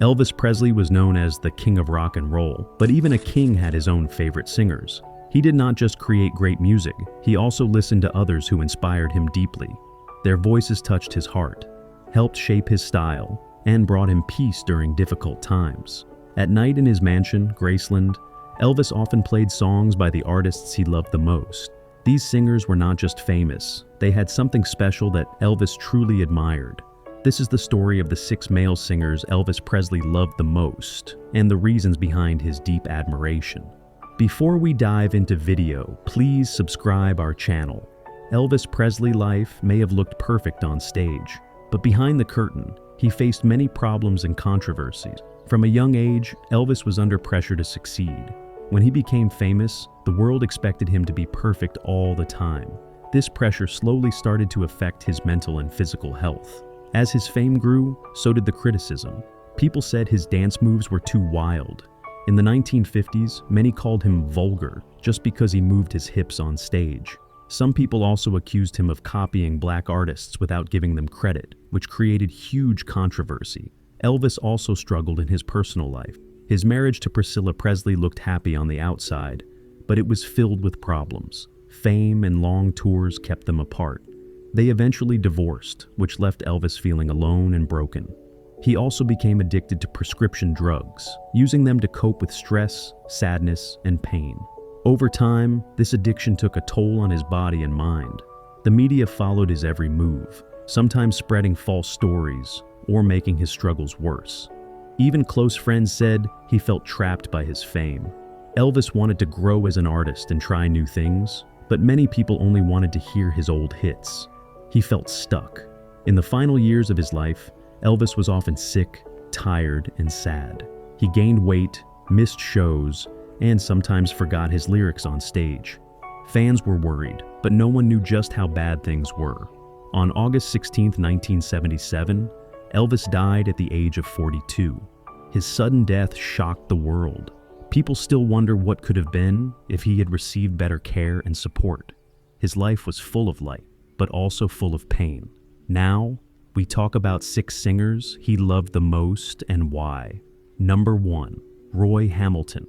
Elvis Presley was known as the king of rock and roll, but even a king had his own favorite singers. He did not just create great music, he also listened to others who inspired him deeply. Their voices touched his heart, helped shape his style, and brought him peace during difficult times. At night in his mansion, Graceland, Elvis often played songs by the artists he loved the most. These singers were not just famous, they had something special that Elvis truly admired. This is the story of the 6 male singers Elvis Presley loved the most, and the reasons behind his deep admiration. Before we dive into video, please subscribe our channel. Elvis Presley's life may have looked perfect on stage, but behind the curtain, he faced many problems and controversies. From a young age, Elvis was under pressure to succeed. When he became famous, the world expected him to be perfect all the time. This pressure slowly started to affect his mental and physical health. As his fame grew, so did the criticism. People said his dance moves were too wild. In the 1950s, many called him vulgar just because he moved his hips on stage. Some people also accused him of copying black artists without giving them credit, which created huge controversy. Elvis also struggled in his personal life. His marriage to Priscilla Presley looked happy on the outside, but it was filled with problems. Fame and long tours kept them apart. They eventually divorced, which left Elvis feeling alone and broken. He also became addicted to prescription drugs, using them to cope with stress, sadness, and pain. Over time, this addiction took a toll on his body and mind. The media followed his every move, sometimes spreading false stories or making his struggles worse. Even close friends said he felt trapped by his fame. Elvis wanted to grow as an artist and try new things, but many people only wanted to hear his old hits. He felt stuck. In the final years of his life, Elvis was often sick, tired, and sad. He gained weight, missed shows, and sometimes forgot his lyrics on stage. Fans were worried, but no one knew just how bad things were. On August 16, 1977, Elvis died at the age of 42. His sudden death shocked the world. People still wonder what could have been if he had received better care and support. His life was full of light, but also full of pain. Now, we talk about 6 singers he loved the most and why. Number 1, Roy Hamilton.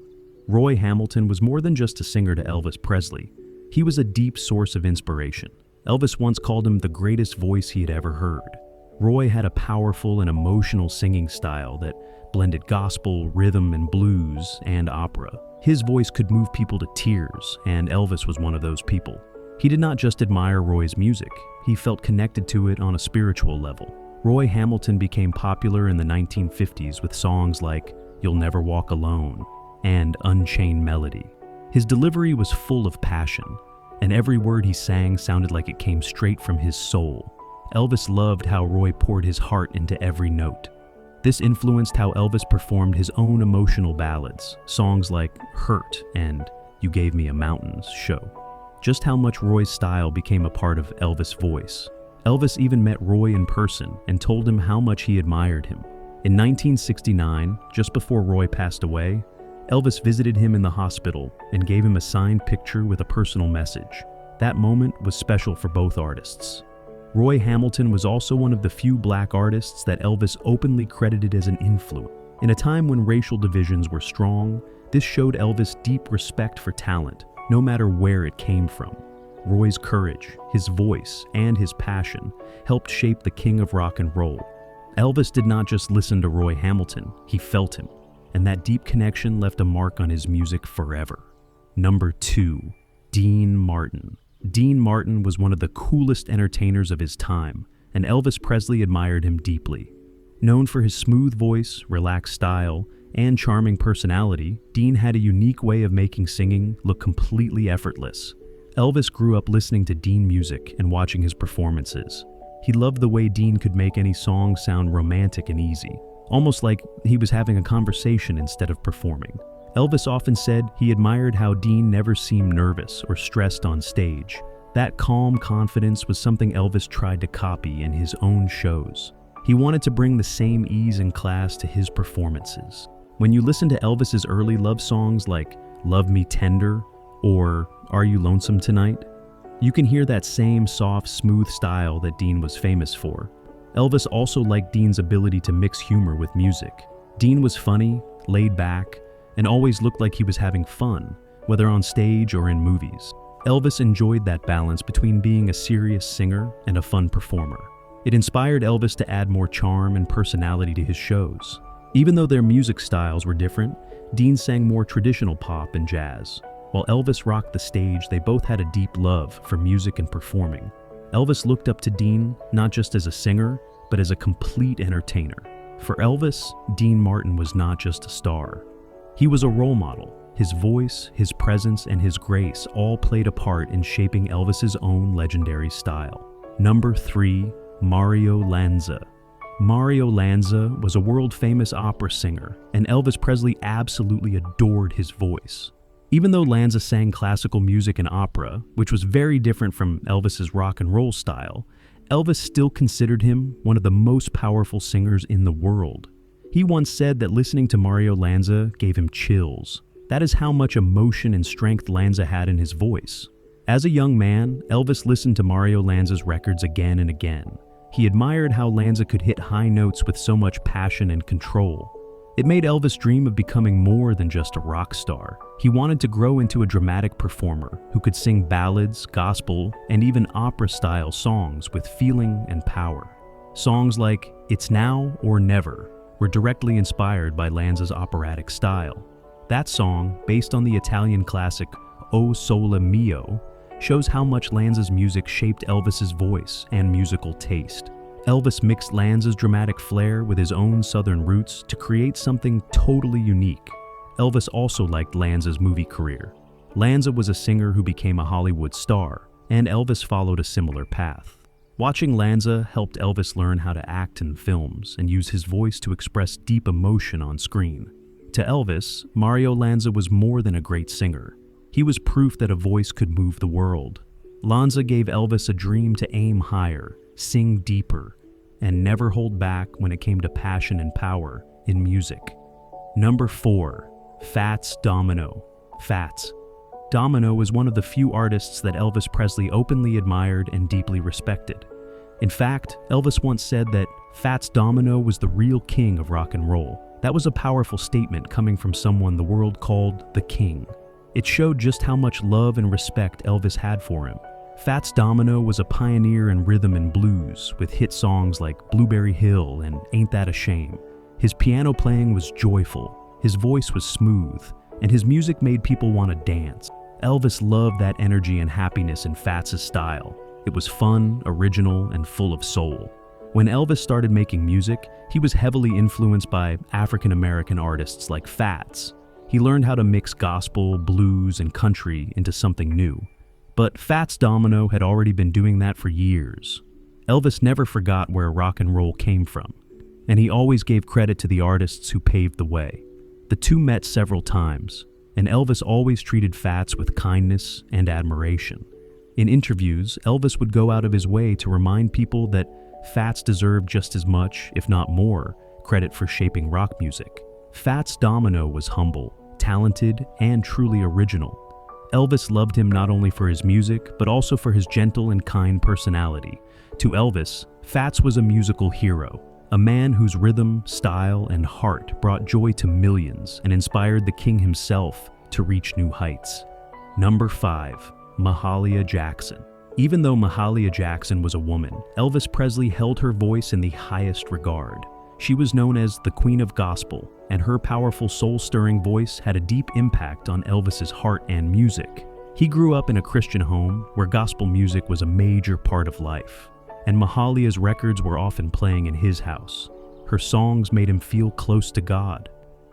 Roy Hamilton was more than just a singer to Elvis Presley. He was a deep source of inspiration. Elvis once called him the greatest voice he had ever heard. Roy had a powerful and emotional singing style that blended gospel, rhythm, and blues, and opera. His voice could move people to tears, and Elvis was one of those people. He did not just admire Roy's music, he felt connected to it on a spiritual level. Roy Hamilton became popular in the 1950s with songs like You'll Never Walk Alone and Unchained Melody. His delivery was full of passion, and every word he sang sounded like it came straight from his soul. Elvis loved how Roy poured his heart into every note. This influenced how Elvis performed his own emotional ballads. Songs like Hurt and You Gave Me a Mountains show just how much Roy's style became a part of Elvis' voice. Elvis even met Roy in person and told him how much he admired him. In 1969, just before Roy passed away, Elvis visited him in the hospital and gave him a signed picture with a personal message. That moment was special for both artists. Roy Hamilton was also one of the few black artists that Elvis openly credited as an influence. In a time when racial divisions were strong, this showed Elvis deep respect for talent, no matter where it came from. Roy's courage, his voice, and his passion helped shape the king of rock and roll. Elvis did not just listen to Roy Hamilton, he felt him, and that deep connection left a mark on his music forever. Number 2, Dean Martin. Dean Martin was one of the coolest entertainers of his time, and Elvis Presley admired him deeply. Known for his smooth voice, relaxed style, and charming personality, Dean had a unique way of making singing look completely effortless. Elvis grew up listening to Dean music and watching his performances. He loved the way Dean could make any song sound romantic and easy, almost like he was having a conversation instead of performing. Elvis often said he admired how Dean never seemed nervous or stressed on stage. That calm confidence was something Elvis tried to copy in his own shows. He wanted to bring the same ease and class to his performances. When you listen to Elvis's early love songs like Love Me Tender or Are You Lonesome Tonight, you can hear that same soft, smooth style that Dean was famous for. Elvis also liked Dean's ability to mix humor with music. Dean was funny, laid back, and always looked like he was having fun, whether on stage or in movies. Elvis enjoyed that balance between being a serious singer and a fun performer. It inspired Elvis to add more charm and personality to his shows. Even though their music styles were different, Dean sang more traditional pop and jazz. While Elvis rocked the stage, they both had a deep love for music and performing. Elvis looked up to Dean not just as a singer, but as a complete entertainer. For Elvis, Dean Martin was not just a star. He was a role model. His voice, his presence, and his grace all played a part in shaping Elvis's own legendary style. Number 3, Mario Lanza. Mario Lanza was a world-famous opera singer, and Elvis Presley absolutely adored his voice. Even though Lanza sang classical music and opera, which was very different from Elvis's rock and roll style, Elvis still considered him one of the most powerful singers in the world. He once said that listening to Mario Lanza gave him chills. That is how much emotion and strength Lanza had in his voice. As a young man, Elvis listened to Mario Lanza's records again and again. He admired how Lanza could hit high notes with so much passion and control. It made Elvis dream of becoming more than just a rock star. He wanted to grow into a dramatic performer who could sing ballads, gospel, and even opera-style songs with feeling and power. Songs like It's Now or Never were directly inspired by Lanza's operatic style. That song, based on the Italian classic O Sole Mio, shows how much Lanza's music shaped Elvis's voice and musical taste. Elvis mixed Lanza's dramatic flair with his own southern roots to create something totally unique. Elvis also liked Lanza's movie career. Lanza was a singer who became a Hollywood star, and Elvis followed a similar path. Watching Lanza helped Elvis learn how to act in films and use his voice to express deep emotion on screen. To Elvis, Mario Lanza was more than a great singer. He was proof that a voice could move the world. Lanza gave Elvis a dream to aim higher, sing deeper, and never hold back when it came to passion and power in music. Number 4, Fats Domino. Fats. Domino was one of the few artists that Elvis Presley openly admired and deeply respected. In fact, Elvis once said that Fats Domino was the real king of rock and roll. That was a powerful statement coming from someone the world called the King. It showed just how much love and respect Elvis had for him. Fats Domino was a pioneer in rhythm and blues, with hit songs like Blueberry Hill and Ain't That a Shame. His piano playing was joyful, his voice was smooth, and his music made people want to dance. Elvis loved that energy and happiness in Fats' style. It was fun, original, and full of soul. When Elvis started making music, he was heavily influenced by African-American artists like Fats. He learned how to mix gospel, blues, and country into something new. But Fats Domino had already been doing that for years. Elvis never forgot where rock and roll came from, and he always gave credit to the artists who paved the way. The two met several times, and Elvis always treated Fats with kindness and admiration. In interviews, Elvis would go out of his way to remind people that Fats deserved just as much, if not more, credit for shaping rock music. Fats Domino was humble, talented, and truly original. Elvis loved him not only for his music, but also for his gentle and kind personality. To Elvis, Fats was a musical hero, a man whose rhythm, style, and heart brought joy to millions and inspired the king himself to reach new heights. Number 5, Mahalia Jackson. Even though Mahalia Jackson was a woman, Elvis Presley held her voice in the highest regard. She was known as the Queen of Gospel, and her powerful soul-stirring voice had a deep impact on Elvis's heart and music. He grew up in a Christian home where gospel music was a major part of life, and Mahalia's records were often playing in his house. Her songs made him feel close to God.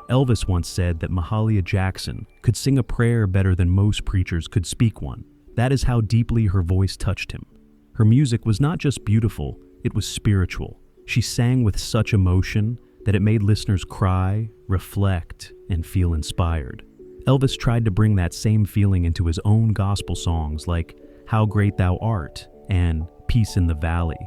Elvis once said that Mahalia Jackson could sing a prayer better than most preachers could speak one. That is how deeply her voice touched him. Her music was not just beautiful, it was spiritual. She sang with such emotion that it made listeners cry, reflect, and feel inspired. Elvis tried to bring that same feeling into his own gospel songs like How Great Thou Art and Peace in the Valley.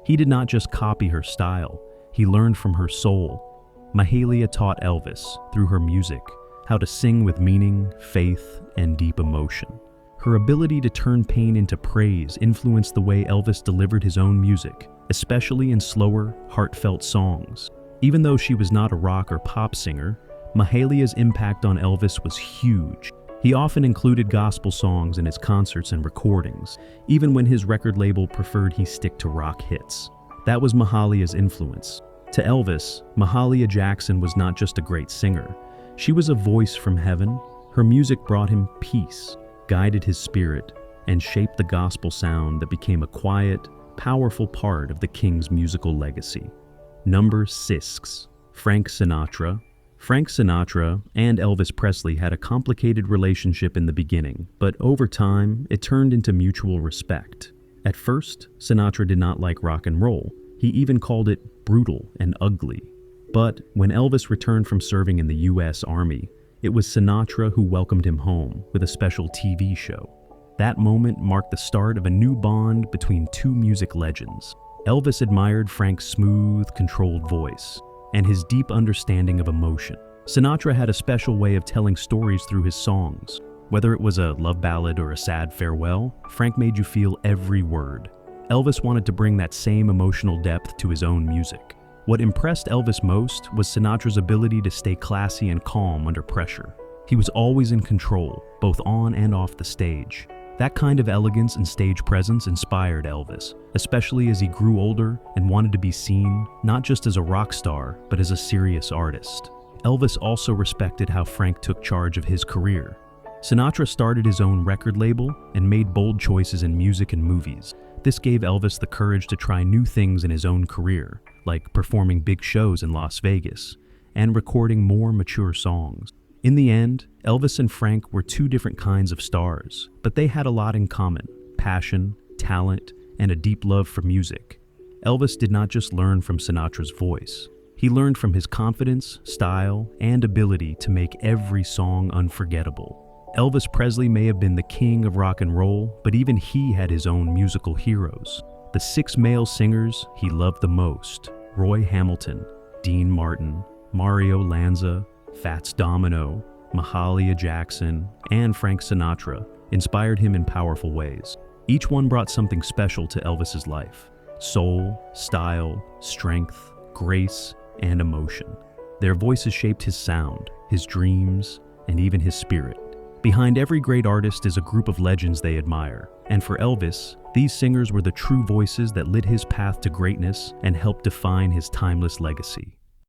He did not just copy her style, he learned from her soul. Mahalia taught Elvis, through her music, how to sing with meaning, faith, and deep emotion. Her ability to turn pain into praise influenced the way Elvis delivered his own music, especially in slower, heartfelt songs. Even though she was not a rock or pop singer, Mahalia's impact on Elvis was huge. He often included gospel songs in his concerts and recordings, even when his record label preferred he stick to rock hits. That was Mahalia's influence. To Elvis, Mahalia Jackson was not just a great singer. She was a voice from heaven. Her music brought him peace, guided his spirit, and shaped the gospel sound that became a quiet, powerful part of the King's musical legacy. Number 6. Frank Sinatra. Frank Sinatra and Elvis Presley had a complicated relationship in the beginning, but over time, it turned into mutual respect. At first, Sinatra did not like rock and roll. He even called it brutal and ugly. But when Elvis returned from serving in the U.S. Army, it was Sinatra who welcomed him home with a special TV show. That moment marked the start of a new bond between two music legends. Elvis admired Frank's smooth, controlled voice and his deep understanding of emotion. Sinatra had a special way of telling stories through his songs. Whether it was a love ballad or a sad farewell, Frank made you feel every word. Elvis wanted to bring that same emotional depth to his own music. What impressed Elvis most was Sinatra's ability to stay classy and calm under pressure. He was always in control, both on and off the stage. That kind of elegance and stage presence inspired Elvis, especially as he grew older and wanted to be seen not just as a rock star, but as a serious artist. Elvis also respected how Frank took charge of his career. Sinatra started his own record label and made bold choices in music and movies. This gave Elvis the courage to try new things in his own career, like performing big shows in Las Vegas and recording more mature songs. In the end, Elvis and Frank were two different kinds of stars, but they had a lot in common: passion, talent, and a deep love for music. Elvis did not just learn from Sinatra's voice. He learned from his confidence, style, and ability to make every song unforgettable. Elvis Presley may have been the king of rock and roll, but even he had his own musical heroes. The 6 male singers he loved the most: Roy Hamilton, Dean Martin, Mario Lanza, Fats Domino, Mahalia Jackson, and Frank Sinatra inspired him in powerful ways. Each one brought something special to Elvis's life: soul, style, strength, grace, and emotion. Their voices shaped his sound, his dreams, and even his spirit. Behind every great artist is a group of legends they admire, and for Elvis, these singers were the true voices that lit his path to greatness and helped define his timeless legacy.